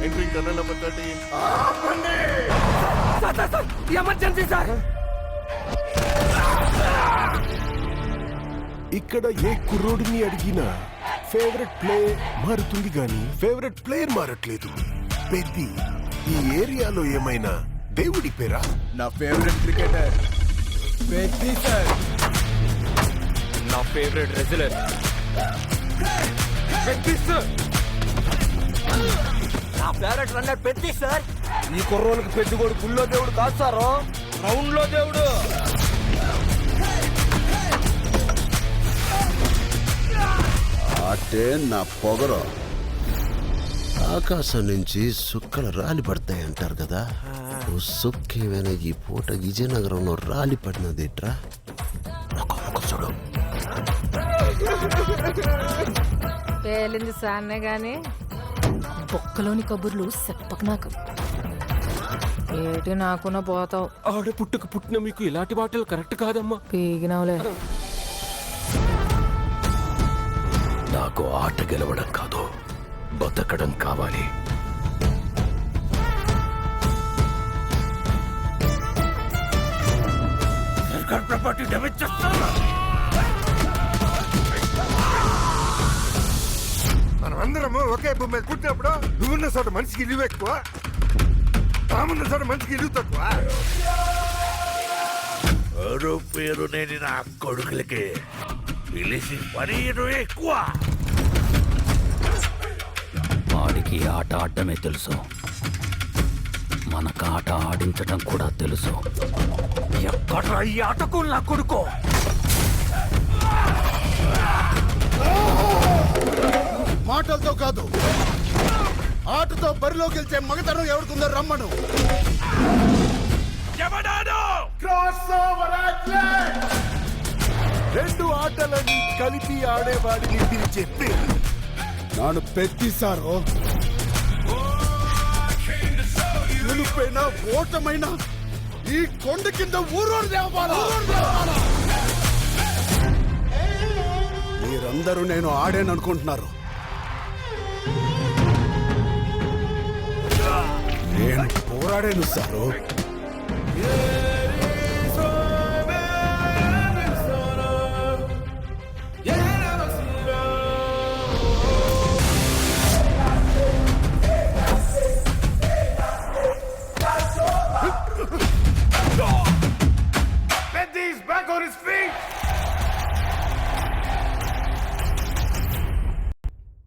Entering tunnel number 13. Emergency sir. ఇక్కడ ఏ కుర్రోడిని అడిగినా favourite play మారుతుంది గాని ఫేవరెట్ ప్లేయర్ మారట్లేదు. పెద్ది ఈ ఏరియాలో ఏమైనా దేవుడి పేరా? నా ఫేవరెట్ క్రికెటర్ పెద్ది సార్. నా ఫేవరెట్ రెజ్లర్ పెద్ది సార్. నా ఫేవరెట్ రన్నర్ పెద్ది సార్. ఈ కుర్రోళ్ళకి పెద్దగోడు గుళ్ళో దేవుడు కాదు సారు, గ్రౌండ్ లో దేవుడు. అంటే నా పొగరు. ఆకాశం నుంచి సుక్కలు రాలి పడతాయి అంటారు కదా, సుక్కేమైనా ఈ పూట విజయనగరంలో రాలి పడినదేట్రా? చూడు, పేలింది సాన్నే గాని బొక్కలోని కబుర్లు చెప్పక నాకు. ఏటి నాకున్న పోతావు. ఆడ పుట్టుకు పుట్టిన మీకు ఇలాంటి మాటలు కరెక్ట్ కాదమ్మా. పీగినవులే. నాకు ఆట గెలవడం కాదు, బతకడం కావాలి. ప్రాపర్టీ డ్యామేజ్ చేస్తా. మనమందరము ఒకే భూమి మీద పుట్టినప్పుడు నువ్వున్న చోట మనిషికి ఇల్లు ఎక్కువ, తామున్న చోట మనిషికి ఇల్లు తక్కువ. ఎవరు పేరు లేని నా కొడుకులకి పిలిచి పనీరు ఎక్కువ. వాడికి ఆట ఆడటమే తెలుసు, మనకు ఆట ఆడించడం కూడా తెలుసు. ఎక్కడ ఈ ఆటకు నా కొడుకో? మాటలతో కాదు, ఆటతో బరిలో గెలిచే మగతనం ఎవరికుందో రమ్మను. రెండు ఆటలని కలిపి ఆడేవాడిని పిలిచే పేరు నాను పెద్దిసారో. గెలుపైనా ఓటమైనా ఈ కొండ కింద ఊరోడు దేవాలా. మీరందరూ నేను ఆడాననుకుంటున్నారు. నేను పోరాడాను సారు.